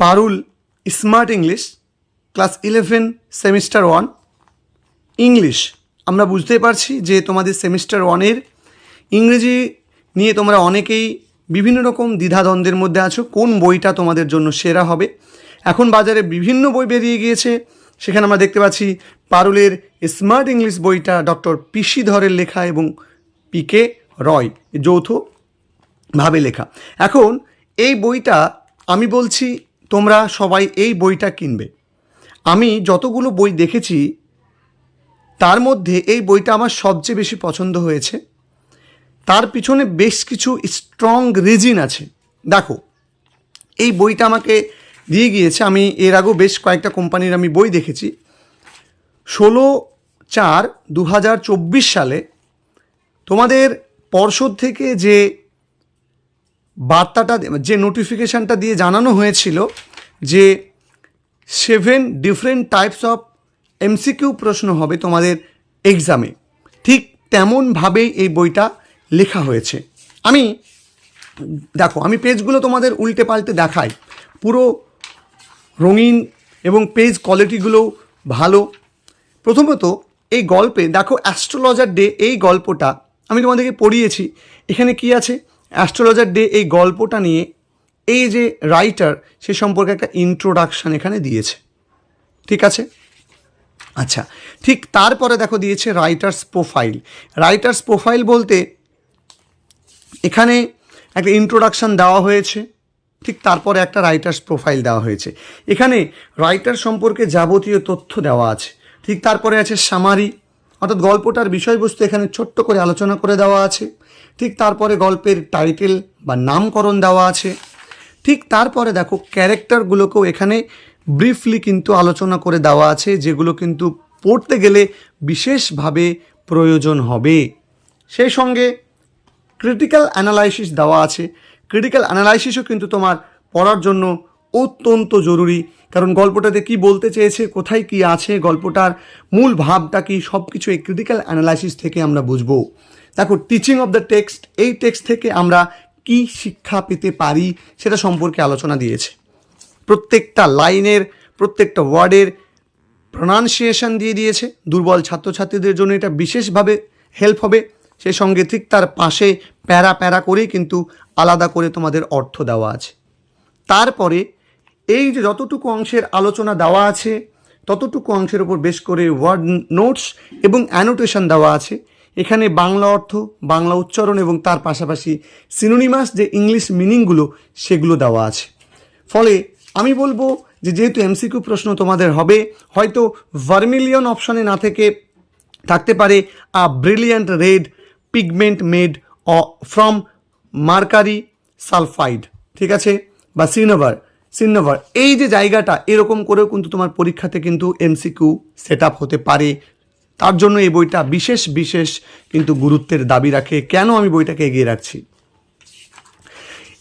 পারুল smart English class 11 semester 1 English. আমরা বুঝতেই পারছি যে তোমাদের সেমিস্টার 1-এর ইংরেজি নিয়ে তোমরা অনেকেই বিভিন্ন রকম দ্বিধাদ্বন্দ্বের মধ্যে আছো, কোন বইটা তোমাদের জন্য সেরা হবে। এখন বাজারে বিভিন্ন বই বেরিয়ে গিয়েছে, সেখানে আমরা দেখতে পাচ্ছি পারুলের স্মার্ট ইংলিশ বইটা ডক্টর পিসি ধরের লেখা এবং পিকে রয় যৌথভাবে লেখা। এখন এই বইটা আমি বলছি তোমরা সবাই এই বইটা কিনবে। আমি যতগুলো বই দেখেছি তার মধ্যে এই বইটা আমার সবচেয়ে বেশি পছন্দ হয়েছে। তার পিছনে বেশ কিছু স্ট্রং রিজন আছে। দেখো, এই বইটা আমাকে দিয়ে গিয়েছে, আমি এর আগেও বেশ কয়েকটা কোম্পানির আমি বই দেখেছি। 16/4/2024 সালে তোমাদের পর্ষদ থেকে যে বার্তাটা, যে নোটিফিকেশানটা দিয়ে জানানো হয়েছিল যে 7 ডিফারেন্ট টাইপস অফ এমসিকিউ প্রশ্ন হবে তোমাদের এক্সামে, ঠিক তেমনভাবেই এই বইটা লেখা হয়েছে। আমি পেজগুলো তোমাদের উল্টে পাল্টে দেখাই, পুরো রঙিন এবং পেজ কোয়ালিটিগুলোও ভালো। প্রথমত এই গল্পে দেখো, অ্যাস্ট্রোলজার ডে, এই গল্পটা আমি তোমাদেরকে পড়িয়েছি। এখানে কি আছে, অ্যাস্ট্রোলজার ডে এই গল্পটা নিয়ে এই যে রাইটার সে সম্পর্কে একটা ইন্ট্রোডাকশান এখানে দিয়েছে, ঠিক আছে। আচ্ছা, ঠিক তারপরে দেখো দিয়েছে রাইটার্স প্রোফাইল। রাইটার্স প্রোফাইল বলতে এখানে একটা ইন্ট্রোডাকশান দেওয়া হয়েছে, ঠিক তারপরে একটা রাইটার্স প্রোফাইল দেওয়া হয়েছে। এখানে রাইটার সম্পর্কে যাবতীয় তথ্য দেওয়া আছে। ঠিক তারপরে আছে সামারি, অর্থাৎ গল্পটার বিষয়বস্তু এখানে ছোট্ট করে আলোচনা করে দেওয়া আছে। ঠিক তারপরে গল্পের টাইটেল বা নামকরণ দেওয়া আছে। ঠিক তারপরে দেখো ক্যারেক্টারগুলোকেও এখানে ব্রিফলি কিন্তু আলোচনা করে দেওয়া আছে, যেগুলো কিন্তু পড়তে গেলে বিশেষভাবে প্রয়োজন হবে। সেই সঙ্গে ক্রিটিক্যাল অ্যানালাইসিস দেওয়া আছে। ক্রিটিক্যাল অ্যানালাইসিসও কিন্তু তোমার পড়ার জন্য অত্যন্ত জরুরি, কারণ গল্পটাতে কি বলতে চেয়েছে, কোথায় কি আছে, গল্পটার মূল ভাবটা কি, সব কিছু এই ক্রিটিক্যাল অ্যানালাইসিস থেকে আমরা বুঝবো। দেখো, টিচিং অফ দ্য টেক্সট, এই টেক্সট থেকে আমরা কি শিক্ষা পেতে পারি সেটা সম্পর্কে আলোচনা দিয়েছে। প্রত্যেকটা লাইনের, প্রত্যেকটা ওয়ার্ডের প্রনাউন্সিয়েশন দিয়ে দিয়েছে। দুর্বল ছাত্রছাত্রীদের জন্য এটা বিশেষভাবে হেল্প হবে। সেই সঙ্গে ঠিক তার পাশে প্যারা প্যারা করেই কিন্তু আলাদা করে তোমাদের অর্থ দেওয়া আছে। তারপরে এই যে যতটুকু অংশের আলোচনা দেওয়া আছে ততটুকু অংশের উপর বেশ করে ওয়ার্ড নোটস এবং অ্যানোটেশন দেওয়া আছে। এখানে বাংলা অর্থ, বাংলা উচ্চারণ এবং তার পাশাপাশি সিনোনিমাস যে ইংলিশ মিনিংগুলো সেগুলো দেওয়া আছে। ফলে আমি বলবো যে যেহেতু এমসিকিউ প্রশ্ন তোমাদের হবে, হয়তো ভার্মিলিয়ন অপশানে না থেকে থাকতে পারে a brilliant red pigment made from mercury sulphide, ঠিক আছে, বা সিনোভার। এই যে জায়গাটা, এরকম করেও কিন্তু তোমার পরীক্ষাতে কিন্তু এমসিকিউ সেট আপ হতে পারে। তার জন্য এই বইটা বিশেষ বিশেষ কিন্তু গুরুত্বের দাবি রাখে। কেন আমি বইটাকে এগিয়ে রাখছি,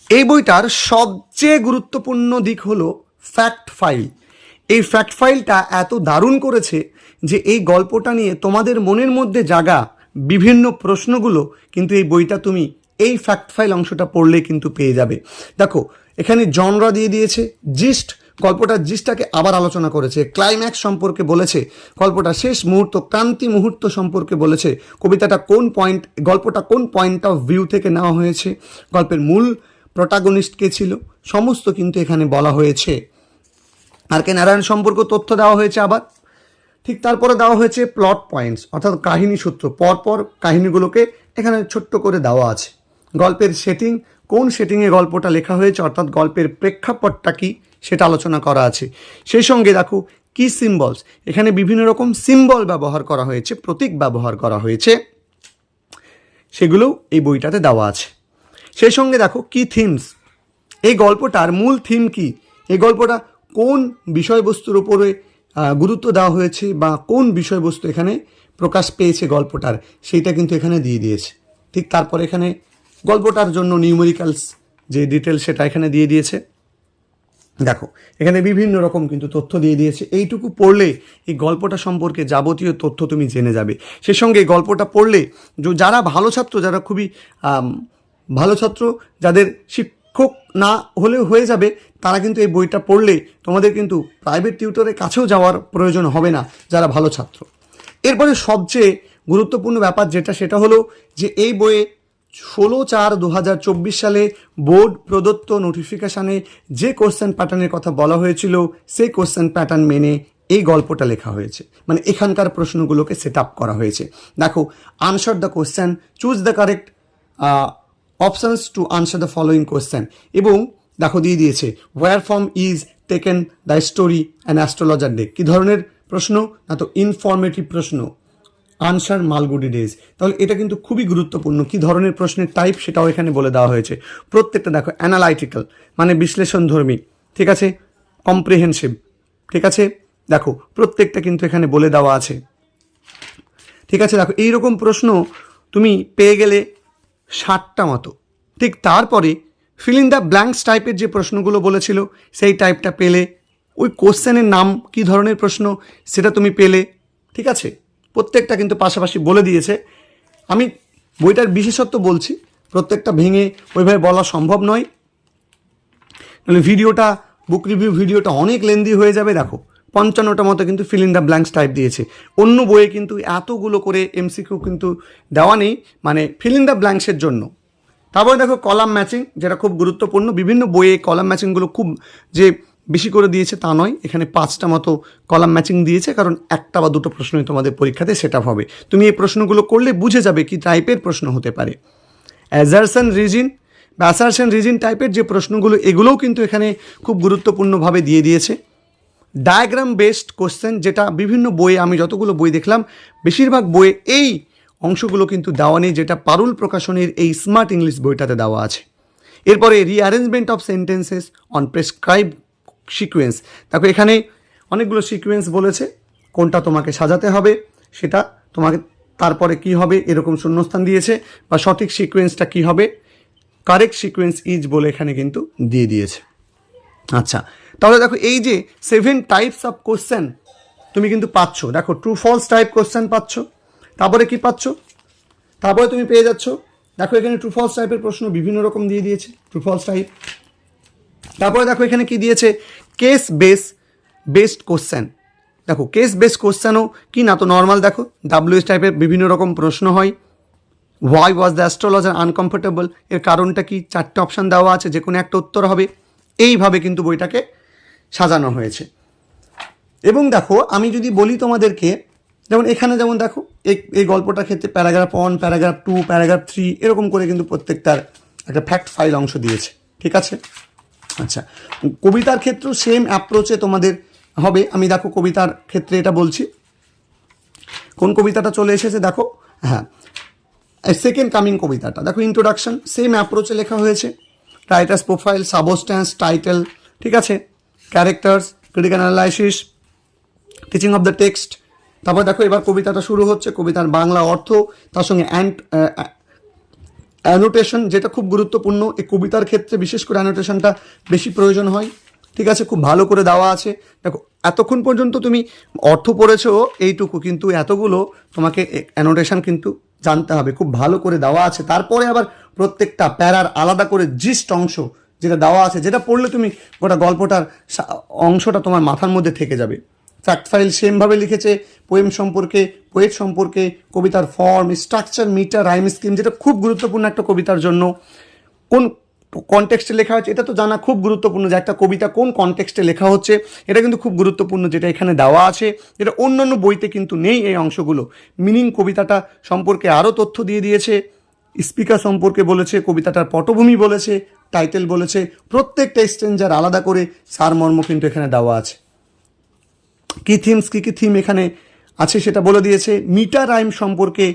এই বইটার সবচেয়ে গুরুত্বপূর্ণ দিক হলো ফ্যাক্ট ফাইল। এই ফ্যাক্ট ফাইলটা এত দারুণ করেছে যে এই গল্পটা নিয়ে তোমাদের মনের মধ্যে জাগা বিভিন্ন প্রশ্নগুলো কিন্তু এই বইটা তুমি এই ফ্যাক্ট ফাইল অংশটা পড়লে কিন্তু পেয়ে যাবে। দেখো, এখানে জনরা দিয়ে দিয়েছে, জিস্ট, গল্পটার জিস্টটাকে আবার আলোচনা করেছে, ক্লাইম্যাক্স সম্পর্কে বলেছে, গল্পটা শেষ মুহূর্ত, ক্রান্তি মুহূর্ত সম্পর্কে বলেছে, কবিতাটা কোন পয়েন্ট, গল্পটা কোন পয়েন্ট অফ ভিউ থেকে নেওয়া হয়েছে, গল্পের মূল প্রোটাগনিস্ট কে ছিল, সমস্ত কিন্তু এখানে বলা হয়েছে। আর কে নারায়ণ সম্পর্কে তথ্য দেওয়া হয়েছে আবার। ঠিক তারপরে দেওয়া হয়েছে প্লট পয়েন্টস, অর্থাৎ কাহিনী সূত্র, পরপর কাহিনীগুলোকে এখানে ছোট্ট করে দেওয়া আছে। গল্পের সেটিং, কোন সেটিংয়ে গল্পটা লেখা হয়েছে, অর্থাৎ গল্পের প্রেক্ষাপটটা কী সেটা আলোচনা করা আছে। সেই সঙ্গে দেখো কি সিম্বলস, এখানে বিভিন্ন রকম সিম্বল ব্যবহার করা হয়েছে, প্রতীক ব্যবহার করা হয়েছে, সেগুলোও এই বইটাতে দেওয়া আছে। সেই সঙ্গে দেখো কি থিমস, এই গল্পটার মূল থিম কি, এই গল্পটা কোন বিষয়বস্তুর উপরে গুরুত্ব দেওয়া হয়েছে বা কোন বিষয়বস্তু এখানে প্রকাশ পেয়েছে গল্পটার, সেইটা কিন্তু এখানে দিয়ে দিয়েছে। ঠিক তারপর এখানে গল্পটার জন্য নিউমেরিক্যালস যে ডিটেলস সেটা এখানে দিয়ে দিয়েছে। দেখো, এখানে বিভিন্ন রকম কিন্তু তথ্য দিয়ে দিয়েছে। এইটুকু পড়লে এই গল্পটা সম্পর্কে যাবতীয় তথ্য তুমি জেনে যাবে। সে সঙ্গে এই গল্পটা পড়লে যারা ভালো ছাত্র, যারা খুবই ভালো ছাত্র, যাদের শিক্ষক না হলেও হয়ে যাবে, তারা কিন্তু এই বইটা পড়লে তোমাদের কিন্তু প্রাইভেট টিউটরের কাছেও যাওয়ার প্রয়োজন হবে না যারা ভালো ছাত্র। এরপরে সবচেয়ে গুরুত্বপূর্ণ ব্যাপার যেটা, সেটা হলো যে এই বইয়ে 16/4/2024 সালে বোর্ড প্রদত্ত নোটিফিকেশানে যে কোশ্চেন প্যাটার্নের কথা বলা হয়েছিল সেই কোশ্চেন প্যাটার্ন মেনে এই গল্পটা লেখা হয়েছে, মানে এখানকার প্রশ্নগুলোকে সেট আপ করা হয়েছে। দেখো, answer the question, choose the correct options to answer the following question, এবং দেখো দিয়ে দিয়েছে where from is taken the story and astrologer day. কী ধরনের প্রশ্ন না, তো ইনফরমেটিভ প্রশ্ন, আনসার মালগুডি ডেজ। তাহলে এটা কিন্তু খুবই গুরুত্বপূর্ণ, কী ধরনের প্রশ্নের টাইপ সেটাও এখানে বলে দেওয়া হয়েছে। প্রত্যেকটা দেখো অ্যানালাইটিক্যাল মানে বিশ্লেষণধর্মী, ঠিক আছে, কম্প্রিহেনসিভ, ঠিক আছে, দেখো প্রত্যেকটা কিন্তু এখানে বলে দেওয়া আছে, ঠিক আছে। দেখো এইরকম প্রশ্ন তুমি পেয়ে গেলে 60টা মতো। ঠিক তারপরে ফিল ইন দ্য ব্ল্যাঙ্কস টাইপের যে প্রশ্নগুলো বলেছিল সেই টাইপটা পেলে, ওই কোশ্চেনের নাম কী ধরনের প্রশ্ন সেটা তুমি পেলে, ঠিক আছে। প্রত্যেকটা কিন্তু পাশাপাশি বলে দিয়েছে। আমি বইটার বিশেষত্ব বলছি, প্রত্যেকটা ভেঙে ওইভাবে বলা সম্ভব নয়, তাহলে ভিডিওটা, বুক রিভিউ ভিডিওটা অনেক লেন্দি হয়ে যাবে। দেখো 55টা মতো কিন্তু fill in the blanks type দিয়েছে। অন্য বইয়ে কিন্তু এতগুলো করে এমসিকিউ কিন্তু দেওয়া নেই, মানে ফিল ইন দ্য ব্ল্যাঙ্কসের জন্য। তারপরে দেখো কলাম ম্যাচিং, যেটা খুব গুরুত্বপূর্ণ। বিভিন্ন বইয়ে কলাম ম্যাচিংগুলো খুব যে বেশি করে দিয়েছে তা নয়, এখানে 5টা মতো কলাম ম্যাচিং দিয়েছে, কারণ 1টা বা 2টো প্রশ্নই তোমাদের পরীক্ষাতে সেট আপ হবে। তুমি এই প্রশ্নগুলো করলে বুঝে যাবে কি টাইপের প্রশ্ন হতে পারে। অ্যাসারশন রিজন বা অ্যাসারশন রিজন টাইপের যে প্রশ্নগুলো, এগুলোও কিন্তু এখানে খুব গুরুত্বপূর্ণভাবে দিয়ে দিয়েছে। ডায়াগ্রাম বেসড কোশ্চেন, যেটা বিভিন্ন বইয়ে, আমি যতগুলো বই দেখলাম বেশিরভাগ বইয়ে এই অংশগুলো কিন্তু দেওয়া নেই, যেটা পারুল প্রকাশনের এই স্মার্ট ইংলিশ বইটাতে দেওয়া আছে। এরপরে rearrangement of sentences on prescribe sequence. দেখো এখানে অনেকগুলো সিকোয়েন্স বলেছে, কোনটা তোমাকে সাজাতে হবে সেটা তোমাকে, তারপরে কি হবে এরকম শূন্যস্থান দিয়েছে, বা সঠিক সিকোয়েন্সটা কি হবে, কারেক্ট সিকোয়েন্স ইজ বলে এখানে কিন্তু দিয়ে দিয়েছে। আচ্ছা, তাহলে দেখো এই যে 7 টাইপস অফ কোশ্চেন তুমি কিন্তু পাচ্ছ। দেখো ট্রু ফলস টাইপ কোশ্চেন পাচ্ছ, তারপরে কি পাচ্ছ, তারপরে তুমি পেয়ে যাচ্ছ, দেখো এখানে ট্রু ফলস টাইপের প্রশ্ন বিভিন্ন রকম দিয়ে দিয়েছে, ট্রু ফলস টাইপ। তারপরে দেখো এখানে কি দিয়েছে, কেস বেসড কোশ্চেন। দেখো কেস বেসড কোশ্চেনও কি না, তো নর্মাল দেখো ডাব্লিউএস টাইপের বিভিন্ন রকম প্রশ্ন হয়। Why was the astrologer uncomfortable, এর কারণটা কি, 4টে অপশান দেওয়া আছে, যে কোনো একটা উত্তর হবে। এইভাবে কিন্তু বইটাকে সাজানো হয়েছে। এবং দেখো আমি যদি বলি তোমাদেরকে, যেমন এখানে যেমন দেখো এই গল্পটার ক্ষেত্রে প্যারাগ্রাফ 1, প্যারাগ্রাফ 2, প্যারাগ্রাফ 3 এরকম করে কিন্তু প্রত্যেকটার একটা ফ্যাক্ট ফাইল অংশ দিয়েছে, ঠিক আছে। আচ্ছা, কবিতার ক্ষেত্রেও সেম অ্যাপ্রোচে তোমাদের হবে। আমি দেখো কবিতার ক্ষেত্রে এটা বলছি, কোন কবিতাটা চলে এসেছে দেখো, হ্যাঁ সেকেন্ড কামিং কবিতাটা দেখো, ইন্ট্রোডাকশন সেম অ্যাপ্রোচে লেখা হয়েছে, রাইটার্স প্রোফাইল, সাবস্ট্যান্স, টাইটেল, ঠিক আছে, characters, critical analysis, teaching of the text. তারপর দেখো এবার কবিতাটা শুরু হচ্ছে, কবিতার বাংলা অর্থ, তার সঙ্গে অ্যানোটেশন, যেটা খুব গুরুত্বপূর্ণ। এই কবিতার ক্ষেত্রে বিশেষ করে অ্যানোটেশনটা বেশি প্রয়োজন হয়, ঠিক আছে, খুব ভালো করে দেওয়া আছে। দেখো এতক্ষণ পর্যন্ত তুমি অর্থ পড়েছো এইটুকু, কিন্তু এতগুলো তোমাকে অ্যানোটেশন কিন্তু জানতে হবে, খুব ভালো করে দেওয়া আছে। তারপরে আবার প্রত্যেকটা প্যারার আলাদা করে জিস্ট অংশ যেটা দেওয়া আছে, যেটা পড়লে তুমি গোটা গল্পটার অংশটা তোমার মাথার মধ্যে থেকে যাবে। ফ্যাক্ট ফাইল সেমভাবে লিখেছে, পোয়েম সম্পর্কে, পোয়েট সম্পর্কে, কবিতার form, structure, metre, rhyme scheme, যেটা খুব গুরুত্বপূর্ণ একটা কবিতার জন্য। কোন কনটেক্সটে লেখা হচ্ছে এটা তো জানা খুব গুরুত্বপূর্ণ, যে একটা কবিতা কোন কনটেক্সটে লেখা হচ্ছে এটা কিন্তু খুব গুরুত্বপূর্ণ, যেটা এখানে দেওয়া আছে, যেটা অন্যান্য বইতে কিন্তু নেই এই অংশগুলো। মিনিং কবিতাটা সম্পর্কে আরও তথ্য দিয়ে দিয়েছে, স্পিকার সম্পর্কে বলেছে, কবিতাটার পটভূমি বলেছে, টাইটেল বলেছে, প্রত্যেকটা স্ট্রেঞ্জার আলাদা করে সারমর্ম কিন্তু এখানে দেওয়া আছে। কী থিমস, কী কী থিম এখানে আছে সেটা বলে দিয়েছে। মিটার রাইম সম্পর্কে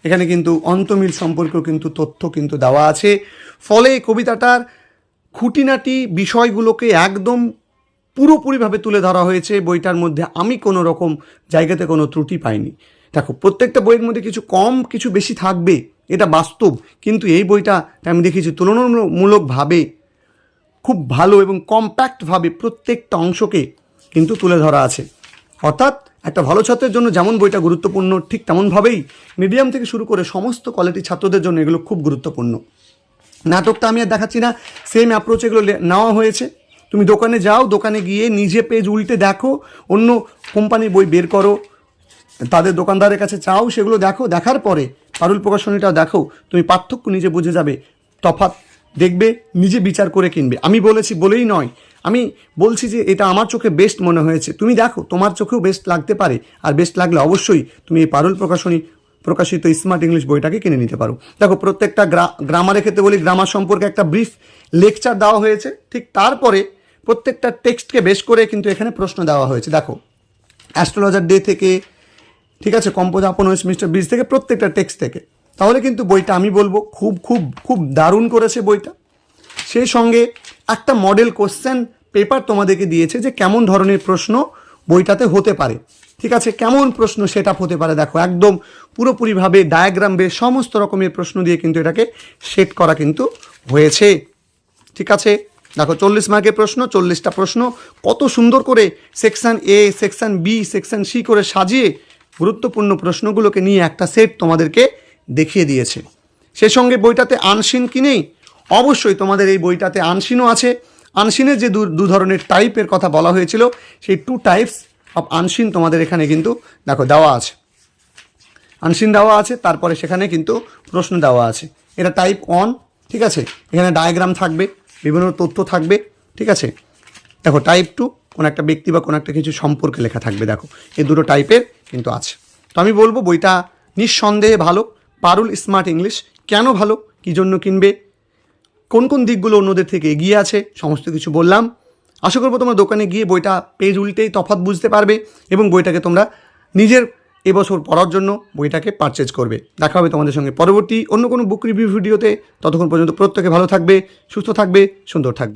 এখানে কিন্তু অন্তমিল সম্পর্কেও কিন্তু তথ্য কিন্তু দেওয়া আছে। ফলে কবিতাটার খুঁটিনাটি বিষয়গুলোকে একদম পুরোপুরিভাবে তুলে ধরা হয়েছে বইটার মধ্যে। আমি কোনো রকম জায়গাতে কোনো ত্রুটি পাইনি। দেখো প্রত্যেকটা বইয়ের মধ্যে কিছু কম কিছু বেশি থাকবে, এটা বাস্তব, কিন্তু এই বইটা আমি দেখেছি তুলনামূলকভাবে খুব ভালো এবং কম্প্যাক্টভাবে প্রত্যেকটা অংশকে কিন্তু তুলে ধরা আছে। অর্থাৎ একটা ভালো ছাত্রের জন্য যেমন বইটা গুরুত্বপূর্ণ, ঠিক তেমনভাবেই মিডিয়াম থেকে শুরু করে সমস্ত কোয়ালিটি ছাত্রদের জন্য এগুলো খুব গুরুত্বপূর্ণ। নাটকটা আমি আর দেখাচ্ছি না, সেম অ্যাপ্রোচ এগুলো নেওয়া হয়েছে। তুমি দোকানে যাও, দোকানে গিয়ে নিজে পেজ উল্টে দেখো, অন্য কোম্পানির বই বের করো, তাদের দোকানদারের কাছে চাও, সেগুলো দেখো, দেখার পরে পারুল প্রকাশনীটাও দেখো, তুমি পার্থক্য নিজে বুঝে যাবে, তফাৎ দেখবে, নিজে বিচার করে কিনবে। আমি বলেছি বলেই নয়, আমি বলছি যে এটা আমার চোখে বেস্ট মনে হয়েছে, তুমি দেখো তোমার চোখেও বেস্ট লাগতে পারে, আর বেস্ট লাগলে অবশ্যই তুমি এই পারুল প্রকাশনী প্রকাশিত স্মার্ট ইংলিশ বইটাকে কিনে নিতে পারো। দেখো প্রত্যেকটা গ্রামারের ক্ষেত্রে বলি, গ্রামার সম্পর্কে একটা ব্রিফ লেকচার দেওয়া হয়েছে, ঠিক তারপরে প্রত্যেকটা টেক্সটকে বেশ করে কিন্তু এখানে প্রশ্ন দেওয়া হয়েছে। দেখো অ্যাস্ট্রোলজার ডে থেকে, ঠিক আছে, কম্পোজ আপন ওয়েস্টমিনিস্টার ব্রিজ থেকে, প্রত্যেকটা টেক্সট থেকে। তাহলে কিন্তু বইটা আমি বলবো খুব খুব খুব দারুণ করেছে বইটা। সেই সঙ্গে একটা মডেল কোশ্চেন পেপার তোমাদেরকে দিয়েছে যে কেমন ধরনের প্রশ্ন বইটাতে হতে পারে, ঠিক আছে, কেমন প্রশ্ন সেট আপ হতে পারে। দেখো একদম পুরোপুরিভাবে ডায়াগ্রাম বেস সমস্ত রকমের প্রশ্ন দিয়ে কিন্তু এটাকে সেট করা কিন্তু হয়েছে, ঠিক আছে। দেখো 40 মার্কের প্রশ্ন, 40টা প্রশ্ন কত সুন্দর করে সেকশন এ, সেকশন বি, সেকশন সি করে সাজিয়ে গুরুত্বপূর্ণ প্রশ্নগুলোকে নিয়ে একটা সেট তোমাদেরকে দেখিয়ে দিয়েছে। সেই সঙ্গে বইটাতে আনসিন কি নেই? অবশ্যই তোমাদের এই বইটাতে আনসিনও আছে। আনসিনের যে দু ধরনের টাইপের কথা বলা হয়েছিল, সেই 2 টাইপস অফ আনসিন তোমাদের এখানে কিন্তু দেখো দেওয়া আছে, আনসিন দেওয়া আছে, তারপরে সেখানে কিন্তু প্রশ্ন দেওয়া আছে। এটা টাইপ 1, ঠিক আছে, এখানে ডায়াগ্রাম থাকবে, বিভিন্ন তথ্য থাকবে, ঠিক আছে। দেখো টাইপ 2, কোনো একটা ব্যক্তি বা কোনো একটা কিছু সম্পর্কে লেখা থাকবে। দেখো এই দুটো টাইপের কিন্তু আছে। তো আমি বলবো বইটা নিঃসন্দেহে ভালো। পারুল স্মার্ট ইংলিশ কেন ভালো, কী জন্য কিনবে, কোন কোন দিকগুলো অন্যদের থেকে এগিয়ে আছে, সমস্ত কিছু বললাম। আশা করবো তোমরা দোকানে গিয়ে বইটা পেজ উল্টেই তফাৎ বুঝতে পারবে এবং বইটাকে তোমরা নিজের এবছর পড়ার জন্য বইটাকে পারচেজ করবে। দেখা হবে তোমাদের সঙ্গে পরবর্তী অন্য কোনো বুক রিভিউ ভিডিওতে। ততক্ষণ পর্যন্ত প্রত্যেকে ভালো থাকবে, সুস্থ থাকবে, সুন্দর থাকবে।